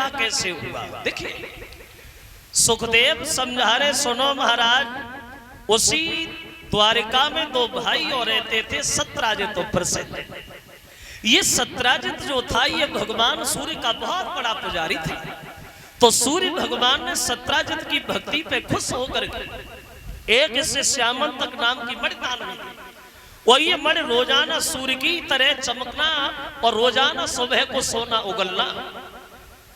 विवाह कैसे हुआ। देखिए सुखदेव समझा रहे, सुनो महाराज, उसी द्वारिका में दो भाई और रहते थे, सत्राजित और प्रसेन। ये सत्राजित जो था ये भगवान सूर्य का बहुत बड़ा पुजारी था। तो सूर्य भगवान ने सत्राजित की भक्ति पे खुश होकर एक इससे श्यामंतक नाम की मणि दान में दी। और ये मणि रोजाना सूर्य की तरह चमकना और रोजाना सुबह को सोना उगलना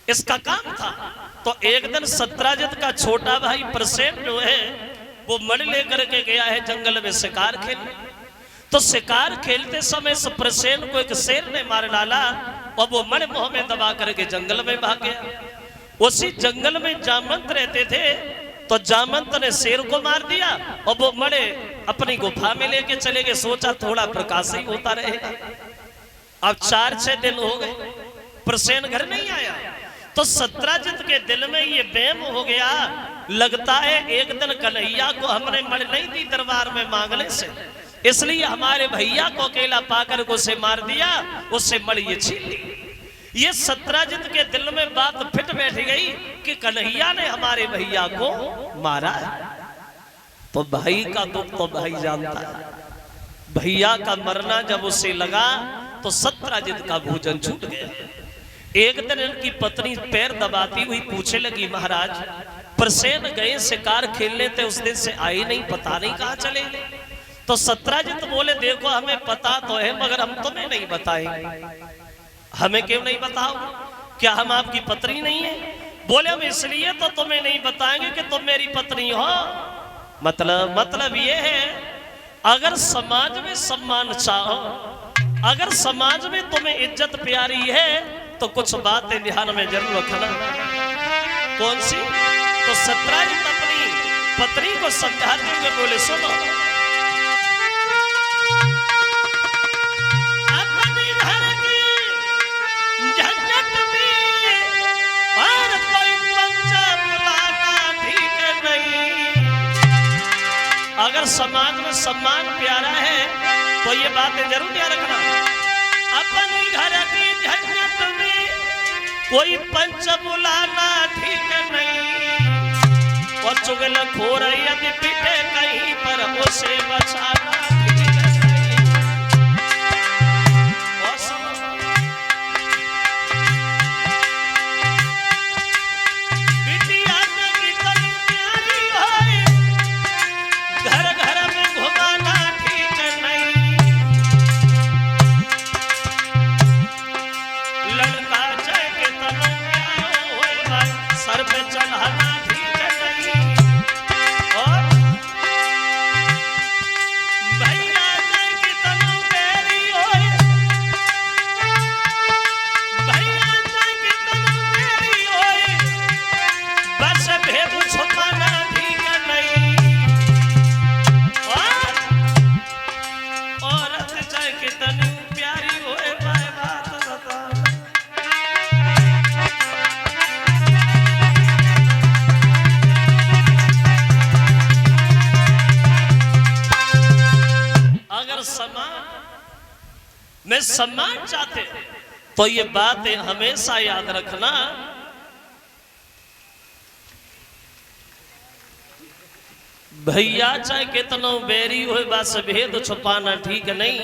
इसका काम था। तो एक दिन सत्राजित का छोटा भाई प्रसेन जो है वो मणि लेकर के गया है जंगल में शिकार खेलने। तो शिकार खेलते समय इस प्रसेन को एक शेर ने मार डाला और वो मणि मुंह में दबा करके जंगल में भाग गया। उसी जंगल में जामवंत रहते थे, तो जामवंत ने शेर को मार दिया और वो मणि अपनी गुफा में लेके चले गए। सोचा थोड़ा प्रकाश ही होता रहेगा। अब 4-6 दिन हो गए, प्रसेन घर नहीं आया। तो सत्राजित के दिल में ये वहम हो गया, लगता है एक दिन कन्हैया को हमने मणि नहीं दी दरबार में मांगने से, इसलिए हमारे भैया को अकेला पाकर को उसे मार दिया, उससे मणि ये छीन ली। ये सत्राजित के दिल में बात फिट बैठ गई कि कन्हैया ने हमारे भैया को मारा है। तो भाई का दुख तो भाई जानता है। भैया का मरना जब उसे लगा तो सत्राजित का भोजन छूट गया। एक दिन इनकी पत्नी पैर दबाती हुई पूछने लगी, महाराज प्रसेन गए शिकार खेलने थे, उस दिन से आए नहीं, पता नहीं कहाँ चले। तो सत्राजित बोले, देखो हमें पता तो है मगर हम तुम्हें नहीं बताएंगे। हमें क्यों नहीं बताओ, क्या हम आपकी पत्नी नहीं है? बोले हम इसलिए तो तुम्हें नहीं बताएंगे कि तुम मेरी पत्नी हो। मतलब ये है, अगर समाज में सम्मान चाहो, अगर समाज में तुम्हें इज्जत प्यारी है तो कुछ बातें ध्यान में जरूर रखना। कौन सी? तो सत्राजित अपनी पत्नी को समझाते हुए बोले, सुनो अपने घर की झंझट में और कोई पंचा बुलाना ठीक नहीं। अगर समाज में सम्मान प्यारा है तो ये बातें जरूर ध्यान रखना। अपने घर की झंझट में कोई पंच बुलाना ठीक नहीं, और चुगलखोर यदि पीटे कहीं पर उसे बचाना ठीक नहीं। बिटिया की तनी प्यारी होए, घर घर में घुमाना ठीक नहीं। लड़का चाहे के तनु प्यारो होए, सर पे चढ़ाना ठीक नहीं। और भैया चाहे के तनु प्यारी होए, भैया चाहे के तनु प्यारी होए, बस भेद छुपाना ठीक नहीं। औरत चाहे के तनु प्यारी होए, मैं बात बता। अगर समाज में सम्मान चाहते तो ये बातें हमेशा याद रखना। भैया चाहे कितना बैरी हो, बस भेद छुपाना ठीक नहीं।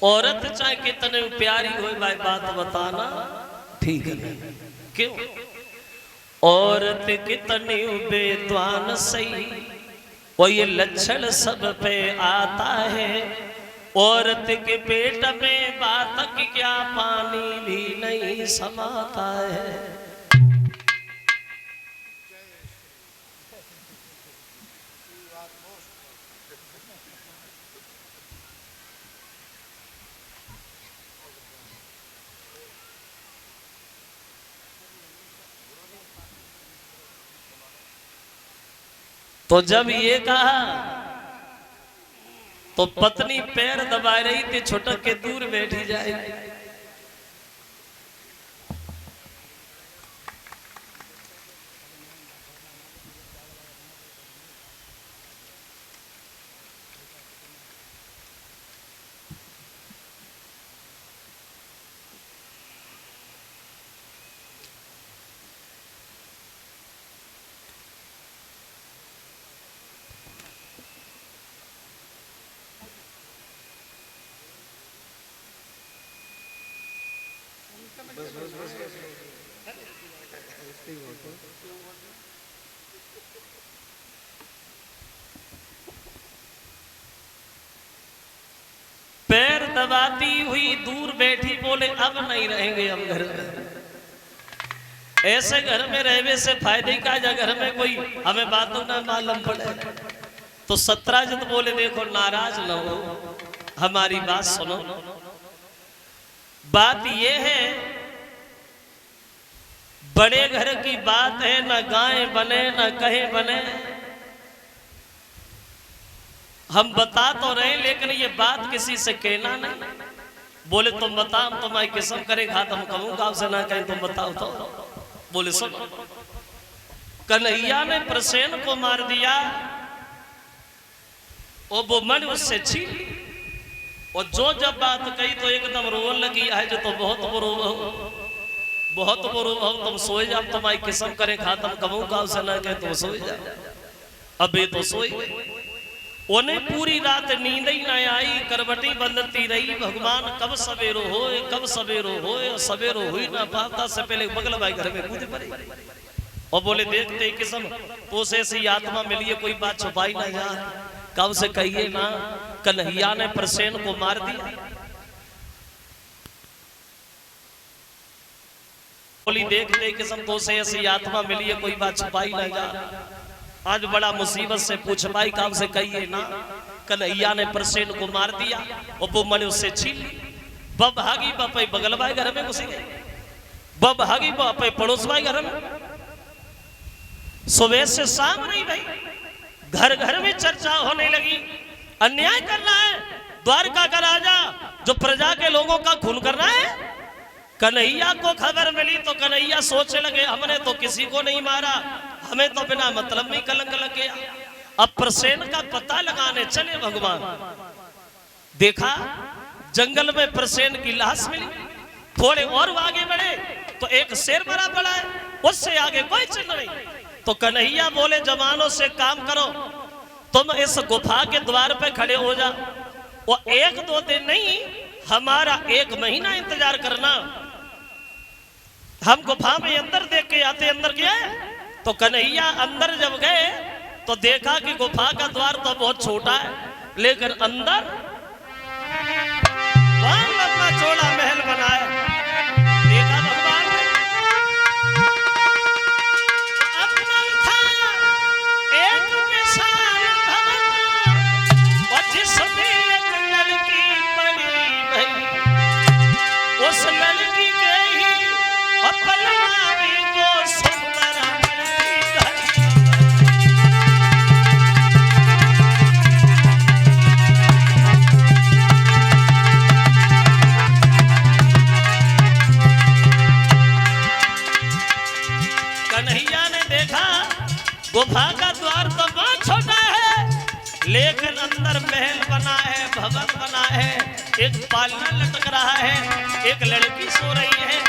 औरत चाहे कितने प्यारी हो, भाई बात बताना ठीक नहीं। क्यों? औरत कितनी बेद्वान सही, वो ये लक्षण सब पे आता है। औरत के पेट में बात की क्या पानी भी नहीं समाता है। तो जब ये कहा तो पत्नी पैर दबा रही थी, छुटक के दूर बैठी जाएगी। पैर दबाती हुई दूर बैठी बोले अब नहीं रहेंगे हम घर में। ऐसे घर में रहने से फायदे का, जा घर में कोई हमें बातों ना मालूम पड़े। तो सत्राजित बोले देखो नाराज न हो, हमारी बात सुनो। बात ये है बड़े घर की बात है, न गाय बने न कहे बने। हम बता तो रहे लेकिन ये बात किसी से कहना नहीं। बोले तुम बताओ, तुम्हारी किस्म करे घात हम कहूंगा आपसे ना कहें तुम बताओ तो। बोले सुनो, कन्हैया ने प्रसेन को मार दिया और वो मन उससे छीन, और जो जब बात कही तो एकदम रोन लगी है जो तो बहुत बुरो बहुत बुरो हो, तुम सोए जाओ, तुम्हारी किस्म करे खातम कहूंगा उसे ना कहे तुम सोए जाओ। अबे तो सोई, उन्हें पूरी रात नींद ही ना आई, करवटी बंदती रही। भगवान कब सवेरो होए, कब सवेरो होए, सवेरो हुई ना पाता से पहले बगल भाई घर में कूद पड़े और बोले देखते किस्म तो से ऐसी आत्मा मिली है, कोई बात छुपाई ना जा, कब से कहिए ना कन्हैया ने प्रसेन को मार दिया। बोली देखते किस्म तो से ऐसी आत्मा मिली है, कोई बात छुपाई ना जा। आज बड़ा मुसीबत से पूछ पाई, काम से कहिए ना कन्हैया ने प्रसेन को मार दिया और वो मन उससे छीन ली। बभागी बापे बगल भाई घर में घुसी गई, बभागी बापे पड़ोस भाई घर में। सुबह से शाम नहीं भाई, घर घर में चर्चा होने लगी। अन्याय करना है, द्वारका का राजा जो प्रजा के लोगों का खून करना है। कन्हैया को खबर मिली तो कन्हैया सोचने लगे हमने तो किसी को नहीं मारा, हमें तो बिना मतलब में कलंक लग गया। अब प्रसेन का पता लगाने चले भगवान, देखा जंगल में प्रसेन की लाश मिली। थोड़े और आगे बढ़े तो एक शेर मरा पड़ा है, उससे आगे कोई चिन्ह नहीं। तो कन्हैया बोले जवानों से काम करो, तुम इस गुफा के द्वार पे खड़े हो जा, वो 1-2 दिन नहीं हमारा 1 महीना इंतजार करना। हम गुफा में अंदर देख के आते। अंदर गया तो कन्हैया अंदर जब गए तो देखा कि गुफा का द्वार तो बहुत छोटा है, लेकिन अंदर वहां लंबा चौड़ा महल बना है। देखा भगवान ने अपना था एक विशाल भवन और जिसमें एक लड़की पड़ी भई, उस लड़की के ही अपना भी वो सुंदर गुफा का द्वार तो बहुत छोटा है, लेकिन अंदर महल बना है, भवन बना है। एक पालना लटक रहा है, एक लड़की सो रही है।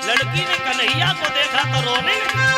लड़की ने कन्हैया को देखा तो रोने लगी।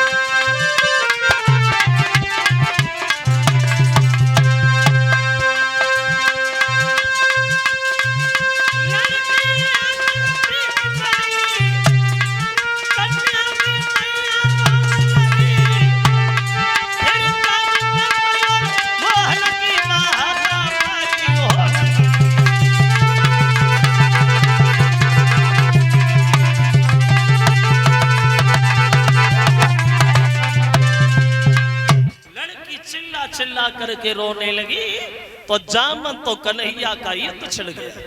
चिल्ला करके रोने लगी तो जामन तो कन्हैया का युद्ध छिड़ गया।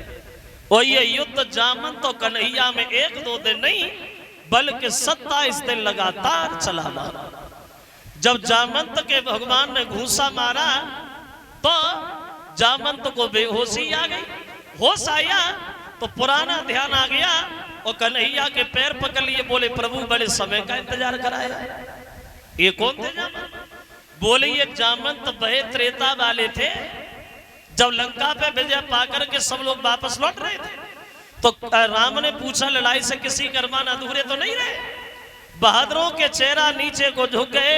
और ये युद्ध जामन तो कन्हैया में 1-2 दिन नहीं बल्कि 27 दिन लगातार चला मारा। जब जामंत के भगवान ने घूसा मारा तो जामंत को बेहोशी आ गई। होश आया तो पुराना ध्यान आ गया और कन्हैया के पैर पकड़ लिए। बोले प्रभु बड़े समय का इंतजार कराया, ये कौन थे जामंत? बोले ये जामंत बहे त्रेता वाले थे। जब लंका पे विजय पाकर के सब लोग वापस लौट रहे थे तो राम ने पूछा लड़ाई से किसी कर्मान अधूरे तो नहीं रहे। बहादुरों के चेहरा नीचे को झुक गए,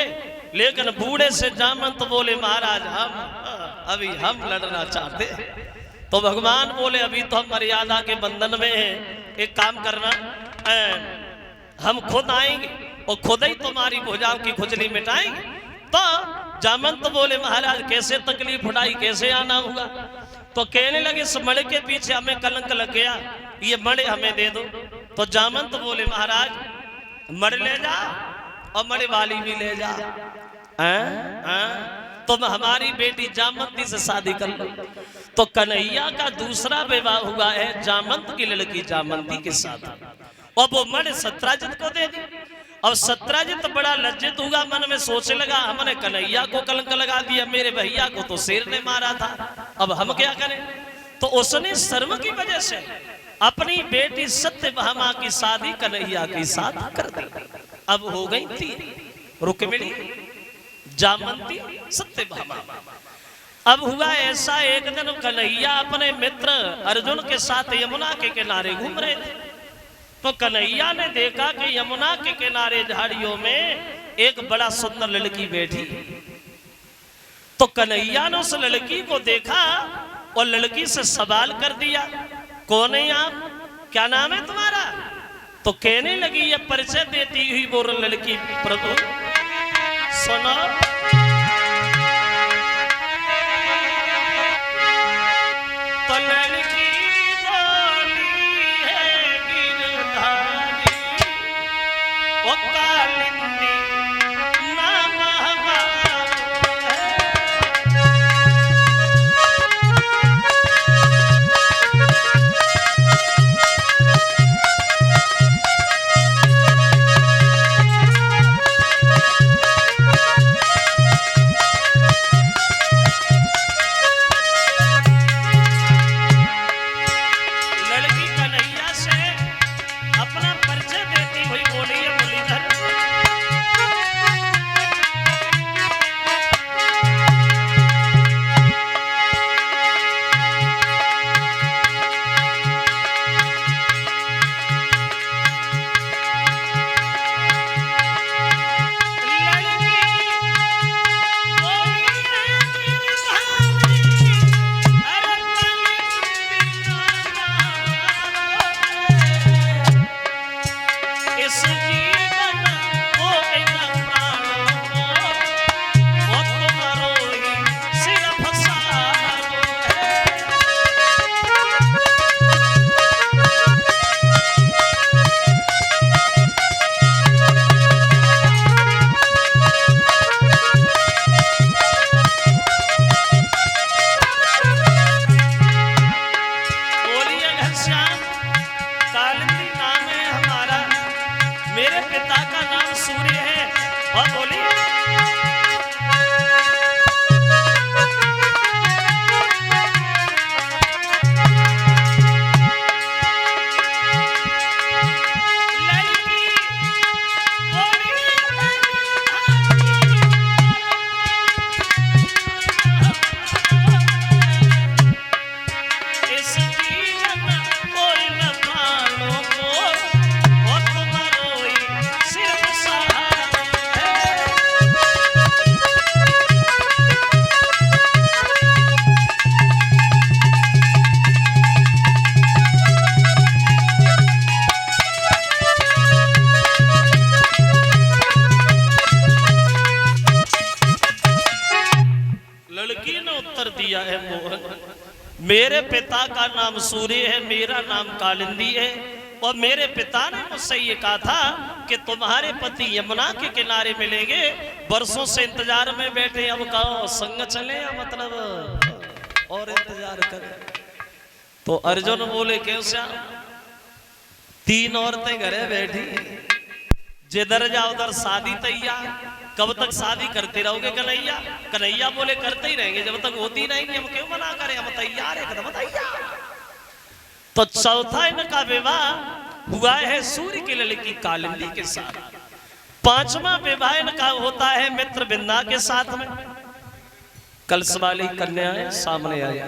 लेकिन बूढ़े से जामंत बोले महाराज अभी हम लड़ना चाहते। तो भगवान बोले अभी तो हम मर्यादा के बंधन में हैं, एक काम करना हम खुद आएंगे और खुद ही तुम्हारी भुजाओं की खुजली मिटाएंगे। तो जामंत बोले महाराज कैसे तकलीफ उठाई, कैसे आना हुआ? तो कहने लगे इस मड़े के पीछे हमें कलंक लग गया, ये मड़े हमें दे दो। तो जामंत बोले महाराज मड़े ले जा और मड़े वाली भी ले जा, तुम हमारी बेटी जामंती से शादी कर लो। तो कन्हैया का दूसरा विवाह हुआ है जामंत की लड़की जामंती के साथ, और वो मड़े सत्राजित को दे दी। अब सत्राजित बड़ा लज्जित हुआ, मन में सोचने लगा हमने कन्हैया को कलंक लगा दिया, मेरे भैया को तो शेर ने मारा था, अब हम क्या करें? तो उसने शर्म की वजह से अपनी बेटी सत्यभामा की शादी कन्हैया के साथ कर दी। अब हो गई थी रुक्मिणी जामंती सत्यभामा। अब हुआ ऐसा, एक दिन कन्हैया अपने मित्र अर्जुन के साथ यमुना के किनारे घूम रहे थे। तो कन्हैया ने देखा कि यमुना के किनारे झाड़ियों में एक बड़ा सुंदर लड़की बैठी। तो कन्हैया ने उस लड़की को देखा और लड़की से सवाल कर दिया, कौन है आप, क्या नाम है तुम्हारा? तो कहने लगी, ये परिचय देती हुई वो लड़की, प्रभु सुनो तो लड़की बोली है गिरधारी ओ कालिंदी नाम मेरे पिता का नाम सूर्य है, मेरा नाम कालिंदी है, और मेरे पिता ने मुझसे ये कहा था कि तुम्हारे पति यमुना के किनारे मिलेंगे, वर्षों से इंतजार में बैठे, अब कहो संग चले या मतलब और इंतजार करें। तो अर्जुन बोले कैसा, तीन औरतें घरे बैठी, जिधर जाओ उधर शादी तैयार, कब तक शादी करते रहोगे कन्हैया? कन्हैया बोले करते ही रहेंगे जब तक होती नहीं, हम क्यों मना करें, हम तैयार है, एकदम तैयार। तो चौथा इनका विवाह हुआ है सूर्य की लड़की कालिंदी के साथ। पांचवा विवाह इनका होता है मित्र बिंदा के साथ में। कलश वाली कन्याएं सामने आई।